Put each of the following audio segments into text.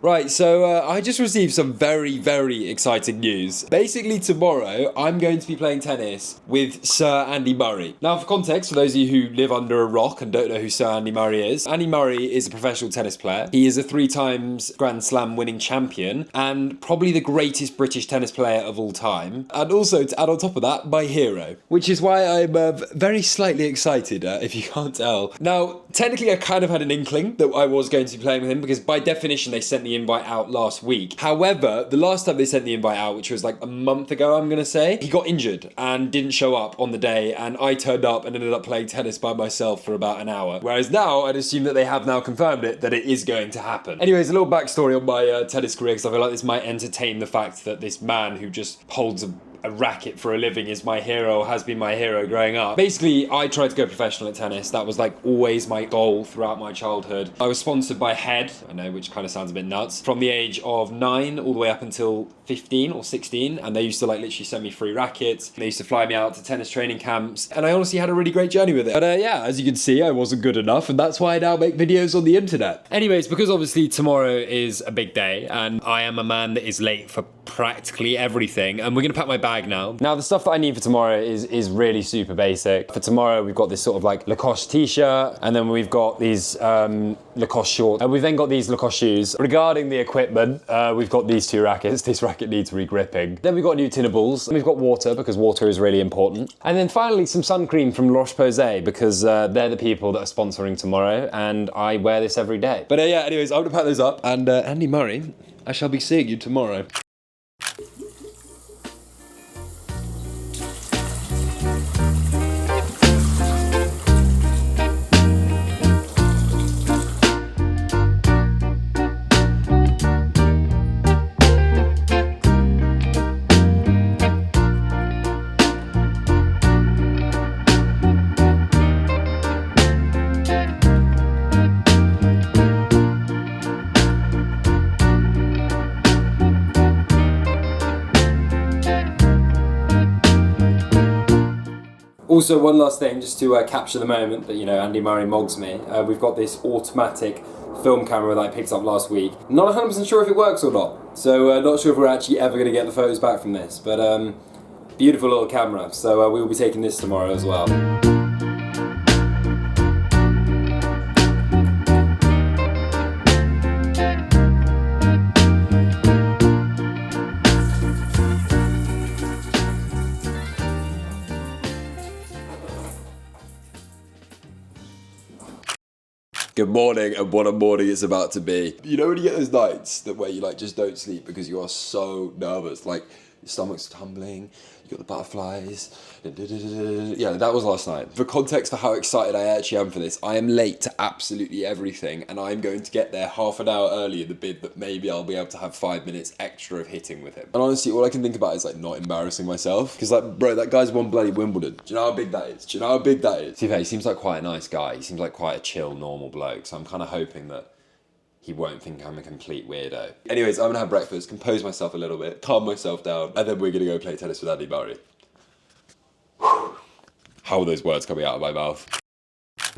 Right, so I just received some very, very exciting news. Basically, tomorrow, I'm going to be playing tennis with Sir Andy Murray. Now, for context, for those of you who live under a rock and don't know who Sir Andy Murray is a professional tennis player. He is a 3 times Grand Slam winning champion and probably the greatest British tennis player of all time. And also, to add on top of that, my hero. Which is why I'm very slightly excited, if you can't tell. Now, technically, I kind of had an inkling that I was going to be playing with him because by definition, they sent the invite out last week. However, the last time they sent the invite out, which was like a month ago, I'm going to say, he got injured and didn't show up on the day, and I turned up and ended up playing tennis by myself for about an hour. Whereas now, I'd assume that they have now confirmed that it is going to happen. Anyways, a little backstory on my tennis career, because I feel like this might entertain the fact that this man who just holds a racket for a living is my hero, has been my hero growing up. Basically, I tried to go professional at tennis. That was like always my goal throughout my childhood. I was sponsored by Head, I know, which kind of sounds a bit nuts, from the age of 9 all the way up until 15 or 16, and they used to like literally send me free rackets. They used to fly me out to tennis training camps, and I honestly had a really great journey with it. But yeah, as you can see, I wasn't good enough, and that's why I now make videos on the internet. Anyways, because obviously tomorrow is a big day, and I am a man that is late for practically everything, and we're gonna pack my bag now. Now, the stuff that I need for tomorrow is really super basic. For tomorrow, we've got this sort of like Lacoste t-shirt, and then we've got these Lacoste shorts, and we've then got these Lacoste shoes. Regarding the equipment, we've got these 2 rackets. This racket needs re-gripping. Then we've got a new tin of balls, and we've got water, because water is really important. And then finally, some sun cream from La Roche-Posay, because they're the people that are sponsoring tomorrow, and I wear this every day. But yeah, anyways, I'm gonna pack those up, and Andy Murray, I shall be seeing you tomorrow. Also, one last thing, just to capture the moment that, you know, Andy Murray mogs me. We've got this automatic film camera that I picked up last week. Not 100% sure if it works or not. So not sure if we're actually ever going to get the photos back from this. But beautiful little camera. So we will be taking this tomorrow as well. Good morning, and what a morning it's about to be. You know when you get those nights where you like just don't sleep because you are so nervous, like your stomach's tumbling, you got the butterflies, yeah, that was last night. For context for how excited I actually am for this, I am late to absolutely everything, and I'm going to get there half an hour early in the bid that maybe I'll be able to have 5 minutes extra of hitting with him. And honestly, all I can think about is like not embarrassing myself, because like, bro, that guy's won bloody Wimbledon. Do you know how big that is? Do you know how big that is? To be fair, he seems like quite a nice guy. He seems like quite a chill, normal bloke, so I'm kind of hoping that he won't think I'm a complete weirdo. Anyways, I'm gonna have breakfast, compose myself a little bit, calm myself down, and then we're gonna go play tennis with Andy Murray. How are those words coming out of my mouth?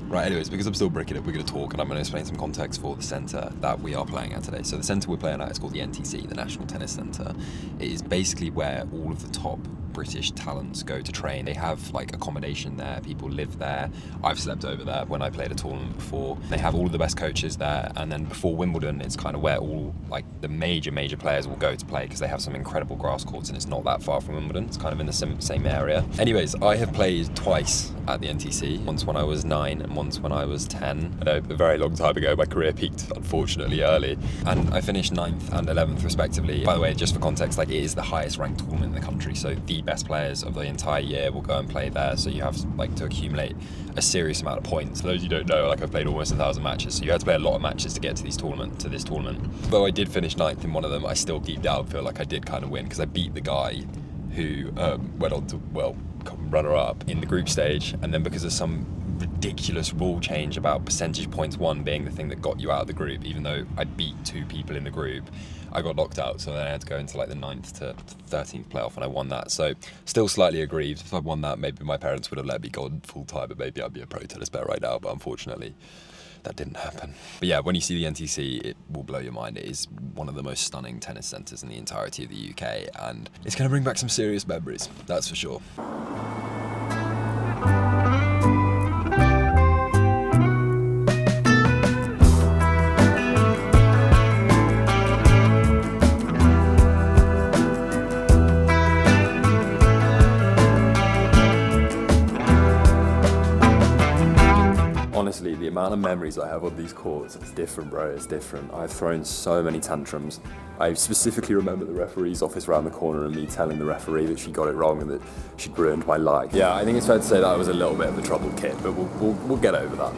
Right, anyways, because I'm still breaking it, we're going to talk, and I'm going to explain some context for the centre that we are playing at today. So the centre we're playing at is called the NTC, the National Tennis Centre. It is basically where all of the top British talents go to train. They have like accommodation there, people live there. I've slept over there when I played a tournament before. They have all of the best coaches there, and then before Wimbledon, it's kind of where all like the major players will go to play, because they have some incredible grass courts, and it's not that far from Wimbledon. It's kind of in the same area. Anyways, I have played twice at the NTC, once when I was 9 and once when I was 10. I know, a very long time ago. My career peaked, unfortunately, early, and I finished 9th and 11th respectively. By the way, just for context, like, it is the highest ranked tournament in the country, so the best players of the entire year will go and play there, so you have like to accumulate a serious amount of points. For those you don't know, like, I've played almost 1,000 matches, so you have to play a lot of matches to get to this tournament. Though I did finish 9th in one of them, I still deep down feel like I did kind of win, because I beat the guy who went on to, well, runner-up in the group stage, and then because of some ridiculous rule change about percentage points won being the thing that got you out of the group, even though I beat 2 people in the group, I got knocked out, so then I had to go into like the 9th to 13th playoff, and I won that. So still slightly aggrieved. If I'd won that, maybe my parents would have let me go on full time, and maybe I'd be a pro tennis player right now, but unfortunately that didn't happen. But yeah, when you see the NTC, it will blow your mind. It is one of the most stunning tennis centres in the entirety of the UK, and it's going to bring back some serious memories, that's for sure. Honestly, the amount of memories I have on these courts, it's different, bro, it's different. I've thrown so many tantrums. I specifically remember the referee's office around the corner and me telling the referee that she got it wrong and that she'd ruined my life. Yeah, I think it's fair to say that I was a little bit of a troubled kid, but we'll get over that.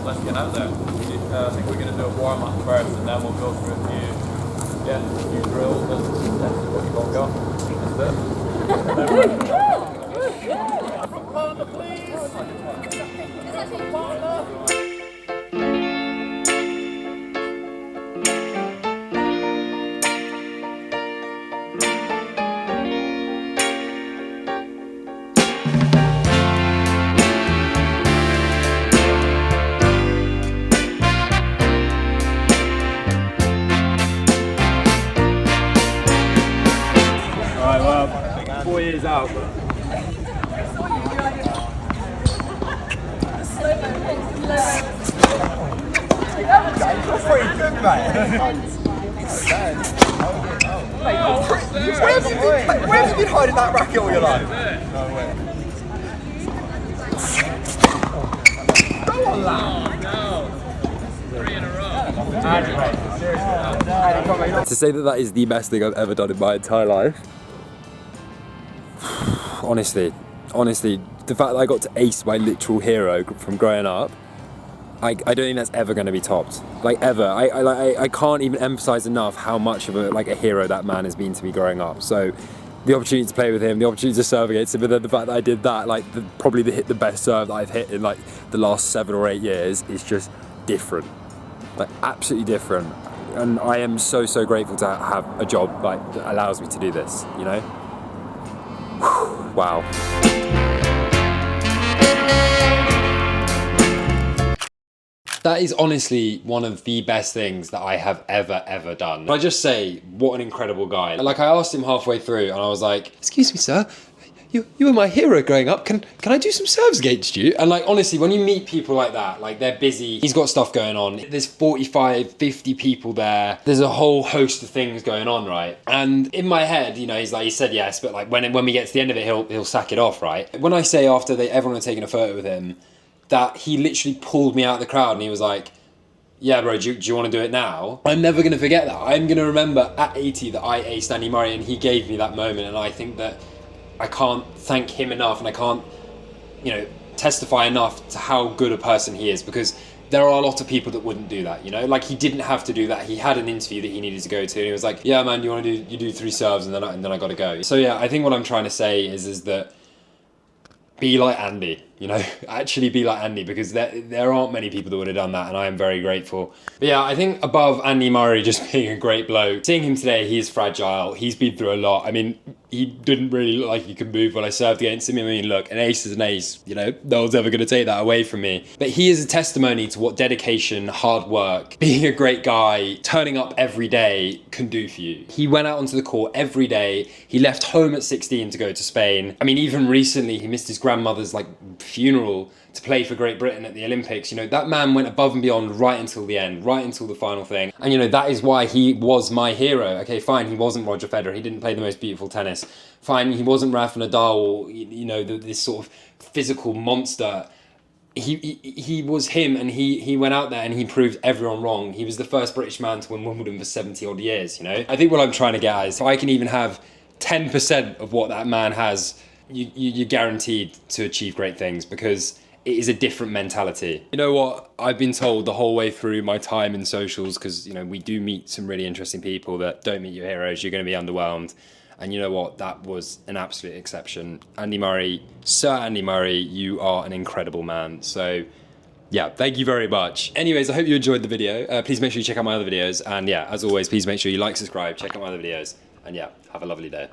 Let's get out there. I think we're going to do a warm-up first and then we'll go through a few drills and that's what you've all got. That's it. Alright, well, 4 years out. That's pretty good, mate. Where have you been hiding that racket all your life? No way. Go on, lad. No. 3 in a row. To say that that is the best thing I've ever done in my entire life, honestly, the fact that I got to ace my literal hero from growing up, I don't think that's ever going to be topped. Like, ever. I can't even emphasize enough how much of a hero that man has been to me growing up. So the opportunity to play with him, the opportunity to serve against him, but then the fact that I did that, probably hit the best serve that I've hit in the last 7 or 8 years is just different. Absolutely different. And I am so grateful to have a job that allows me to do this, you know? Whew, wow. That is honestly one of the best things that I have ever done. I just say, what an incredible guy. I asked him halfway through and I was like, excuse me, sir, you were my hero growing up. Can I do some serves against you? And honestly, when you meet people like that, they're busy, he's got stuff going on. There's 45, 50 people there. There's a whole host of things going on, right? And in my head, he said yes, but when we get to the end of it, he'll sack it off, right? When I say after everyone had taken a photo with him, that he literally pulled me out of the crowd and he was like, yeah, bro, do you want to do it now? I'm never going to forget that. I'm going to remember at 80 that I aced Andy Murray and he gave me that moment. And I think that I can't thank him enough and I can't, testify enough to how good a person he is, because there are a lot of people that wouldn't do that, he didn't have to do that. He had an interview that he needed to go to and he was like, yeah, man, you do 3 serves and then I got to go. So yeah, I think what I'm trying to say is that be like Andy, actually be like Andy, because there aren't many people that would have done that and I am very grateful. But yeah, I think above Andy Murray just being a great bloke, seeing him today, he is fragile, he's been through a lot. I mean, he didn't really look like he could move when I served against him. I mean, look, an ace is an ace, no one's ever going to take that away from me. But he is a testimony to what dedication, hard work, being a great guy, turning up every day can do for you. He went out onto the court every day. He left home at 16 to go to Spain. I mean, even recently, he missed his grandmother's funeral to play for Great Britain at the Olympics. That man went above and beyond right until the end, right until the final thing. And that is why he was my hero. Okay, fine, he wasn't Roger Federer, he didn't play the most beautiful tennis. Fine, he wasn't Rafa Nadal or, this sort of physical monster. He was him, and he went out there and he proved everyone wrong. He was the first British man to win Wimbledon for 70 odd years, I think what I'm trying to get at is if I can even have 10% of what that man has you're guaranteed to achieve great things because it is a different mentality. You know what? I've been told the whole way through my time in socials, because you know we do meet some really interesting people that don't meet your heroes. You're going to be underwhelmed. And you know what? That was an absolute exception. Andy Murray, Sir Andy Murray, you are an incredible man. So yeah, thank you very much. Anyways, I hope you enjoyed the video. Please make sure you check out my other videos. And yeah, as always, please make sure you like, subscribe, check out my other videos. And yeah, have a lovely day.